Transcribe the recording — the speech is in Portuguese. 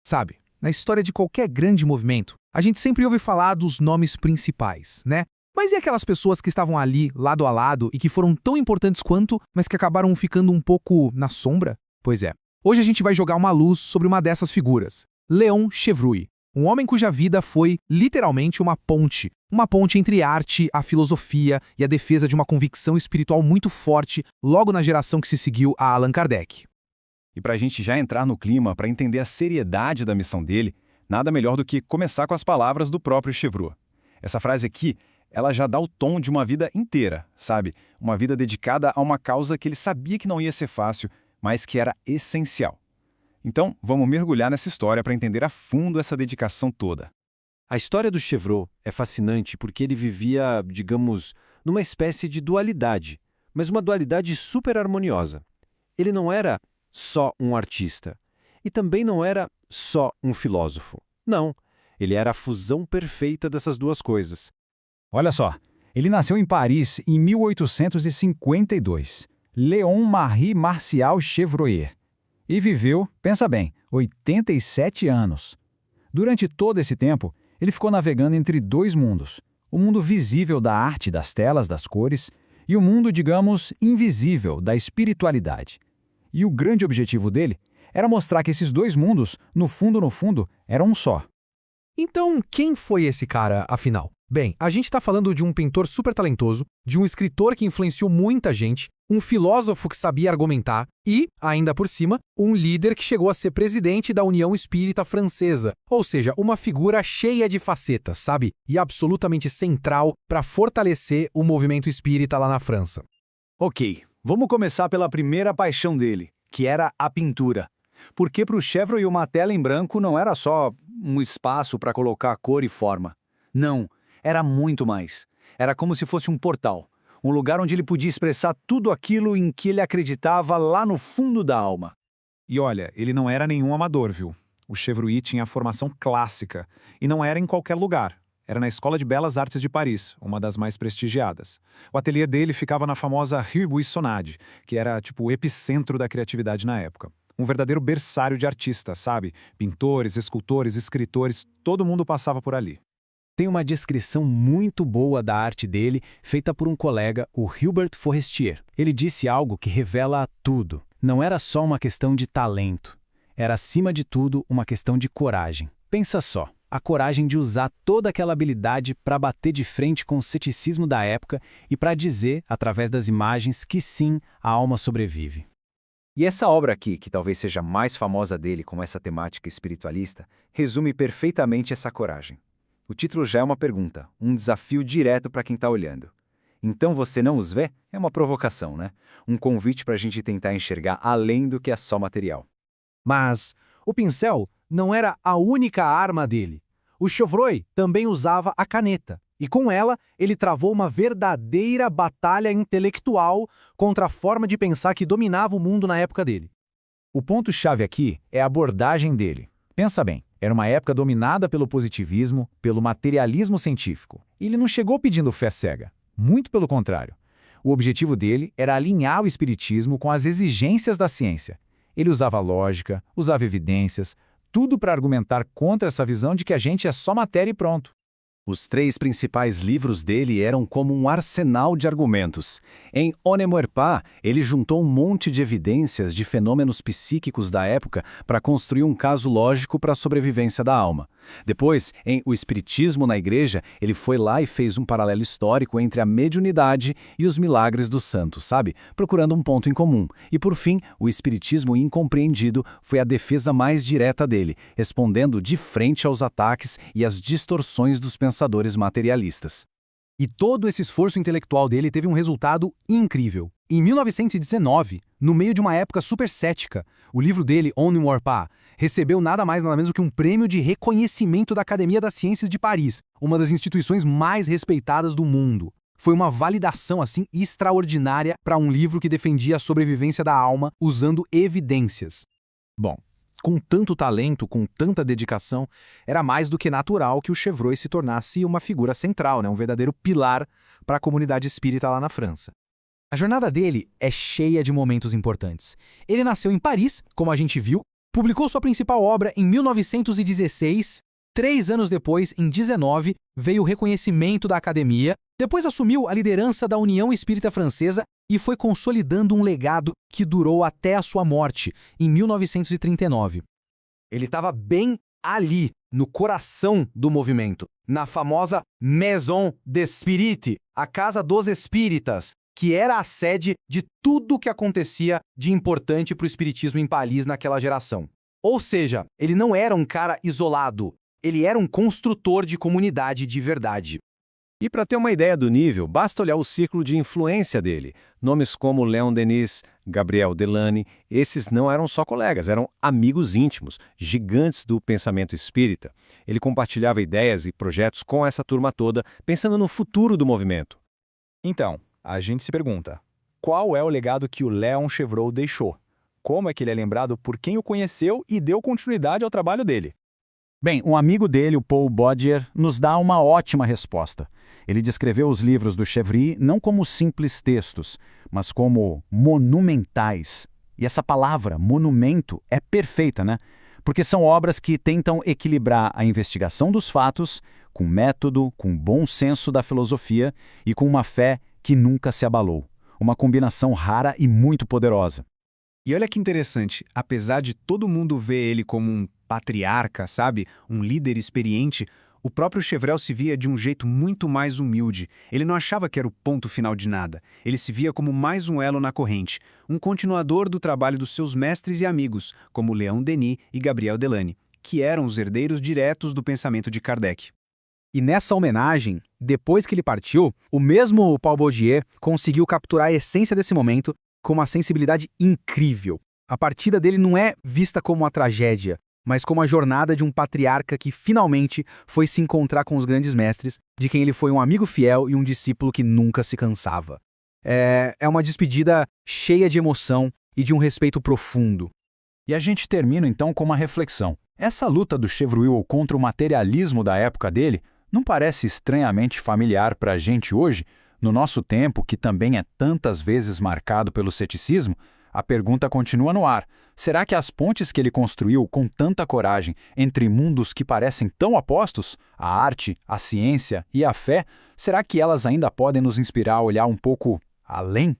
Sabe, na história de qualquer grande movimento, a gente sempre ouve falar dos nomes principais, né? Mas e aquelas pessoas que estavam ali, lado a lado, e que foram tão importantes quanto, mas que acabaram ficando um pouco na sombra? Pois é, hoje a gente vai jogar uma luz sobre uma dessas figuras, Léon Chevreul, um homem cuja vida foi, literalmente, uma ponte entre arte, a filosofia e a defesa de uma convicção espiritual muito forte logo na geração que se seguiu a Allan Kardec. E para a gente já entrar no clima, para entender a seriedade da missão dele, nada melhor do que começar com as palavras do próprio Chevreul. Essa frase aqui, ela já dá o tom de uma vida inteira, sabe? Uma vida dedicada a uma causa que ele sabia que não ia ser fácil, mas que era essencial. Então, vamos mergulhar nessa história para entender a fundo essa dedicação toda. A história do Chevreul é fascinante porque ele vivia, digamos, numa espécie de dualidade, mas uma dualidade super harmoniosa. Ele não era só um artista e também não era só um filósofo. Não, ele era a fusão perfeita dessas duas coisas. Olha só, ele nasceu em Paris em 1852, Léon Marie Martial Chevreul, e viveu, pensa bem, 87 anos. Durante todo esse tempo, ele ficou navegando entre dois mundos, o mundo visível da arte, das telas, das cores, e o mundo, digamos, invisível da espiritualidade. E o grande objetivo dele era mostrar que esses dois mundos, no fundo, eram um só. Então, quem foi esse cara, afinal? Bem, a gente está falando de um pintor super talentoso, de um escritor que influenciou muita gente, um filósofo que sabia argumentar e, ainda por cima, um líder que chegou a ser presidente da União Espírita Francesa, ou seja, uma figura cheia de facetas, sabe? E absolutamente central para fortalecer o movimento espírita lá na França. Ok, vamos começar pela primeira paixão dele, que era a pintura. Porque para o Chevreul uma tela em branco não era só um espaço para colocar cor e forma. Não, era muito mais. Era como se fosse um portal, um lugar onde ele podia expressar tudo aquilo em que ele acreditava lá no fundo da alma. E olha, ele não era nenhum amador, viu? O Chevreul tinha a formação clássica, e não era em qualquer lugar. Era na Escola de Belas Artes de Paris, uma das mais prestigiadas. O ateliê dele ficava na famosa Rue Buissonade, que era tipo o epicentro da criatividade na época. Um verdadeiro berçário de artistas, sabe? Pintores, escultores, escritores, todo mundo passava por ali. Tem uma descrição muito boa da arte dele, feita por um colega, o Hubert Forestier. Ele disse algo que revela tudo. Não era só uma questão de talento. Era, acima de tudo, uma questão de coragem. Pensa só, a coragem de usar toda aquela habilidade para bater de frente com o ceticismo da época e para dizer, através das imagens, que sim, a alma sobrevive. E essa obra aqui, que talvez seja a mais famosa dele com essa temática espiritualista, resume perfeitamente essa coragem. O título já é uma pergunta, um desafio direto para quem está olhando. Então você não os vê? É uma provocação, né? Um convite para a gente tentar enxergar além do que é só material. Mas o pincel não era a única arma dele. O Chevreul também usava a caneta, e com ela ele travou uma verdadeira batalha intelectual contra a forma de pensar que dominava o mundo na época dele. O ponto-chave aqui é a abordagem dele. Pensa bem, era uma época dominada pelo positivismo, pelo materialismo científico. E ele não chegou pedindo fé cega. Muito pelo contrário. O objetivo dele era alinhar o espiritismo com as exigências da ciência. Ele usava lógica, usava evidências, tudo para argumentar contra essa visão de que a gente é só matéria e pronto. Os 3 principais livros dele eram como um arsenal de argumentos. Em On ne meurt pas, ele juntou um monte de evidências de fenômenos psíquicos da época para construir um caso lógico para a sobrevivência da alma. Depois, em O Espiritismo na Igreja, ele foi lá e fez um paralelo histórico entre a mediunidade e os milagres dos santos, sabe? Procurando um ponto em comum. E por fim, o Espiritismo Incompreendido foi a defesa mais direta dele, respondendo de frente aos ataques e às distorções dos pensadores materialistas. E todo esse esforço intelectual dele teve um resultado incrível. Em 1919, no meio de uma época super cética, o livro dele, On ne meurt pas, recebeu nada mais nada menos do que um prêmio de reconhecimento da Academia das Ciências de Paris, uma das instituições mais respeitadas do mundo. Foi uma validação assim extraordinária para um livro que defendia a sobrevivência da alma usando evidências. Bom, com tanto talento, com tanta dedicação, era mais do que natural que o Chevreul se tornasse uma figura central, né? Um verdadeiro pilar para a comunidade espírita lá na França. A jornada dele é cheia de momentos importantes. Ele nasceu em Paris, como a gente viu, Publicou sua principal obra em 1916. 3 anos depois, em 19, veio o reconhecimento da academia. Depois assumiu a liderança da União Espírita Francesa e foi consolidando um legado que durou até a sua morte, em 1939. Ele estava bem ali, no coração do movimento, na famosa Maison des Spirites, a Casa dos Espíritas, que era a sede de tudo o que acontecia de importante para o espiritismo em Paris naquela geração. Ou seja, ele não era um cara isolado, ele era um construtor de comunidade de verdade. E para ter uma ideia do nível, basta olhar o círculo de influência dele. Nomes como Léon Denis, Gabriel Delany, esses não eram só colegas, eram amigos íntimos, gigantes do pensamento espírita. Ele compartilhava ideias e projetos com essa turma toda, pensando no futuro do movimento. Então, a gente se pergunta, qual é o legado que o Léon Chevreul deixou? Como é que ele é lembrado por quem o conheceu e deu continuidade ao trabalho dele? Bem, um amigo dele, o Paul Baudier, nos dá uma ótima resposta. Ele descreveu os livros do Chevry não como simples textos, mas como monumentais. E essa palavra, monumento, é perfeita, né? Porque são obras que tentam equilibrar a investigação dos fatos com método, com bom senso da filosofia e com uma fé que nunca se abalou. Uma combinação rara e muito poderosa. E olha que interessante, apesar de todo mundo ver ele como um patriarca, sabe? Um líder experiente, o próprio Chevreul se via de um jeito muito mais humilde. Ele não achava que era o ponto final de nada. Ele se via como mais um elo na corrente, um continuador do trabalho dos seus mestres e amigos, como Léon Denis e Gabriel Delany, que eram os herdeiros diretos do pensamento de Kardec. E nessa homenagem, depois que ele partiu, o mesmo Paul Baudier conseguiu capturar a essência desse momento com uma sensibilidade incrível. A partida dele não é vista como uma tragédia, mas como a jornada de um patriarca que finalmente foi se encontrar com os grandes mestres, de quem ele foi um amigo fiel e um discípulo que nunca se cansava. É uma despedida cheia de emoção e de um respeito profundo. E a gente termina então com uma reflexão. Essa luta do Chevreul contra o materialismo da época dele não parece estranhamente familiar para a gente hoje? No nosso tempo, que também é tantas vezes marcado pelo ceticismo, a pergunta continua no ar. Será que as pontes que ele construiu com tanta coragem entre mundos que parecem tão opostos, a arte, a ciência e a fé, será que elas ainda podem nos inspirar a olhar um pouco além?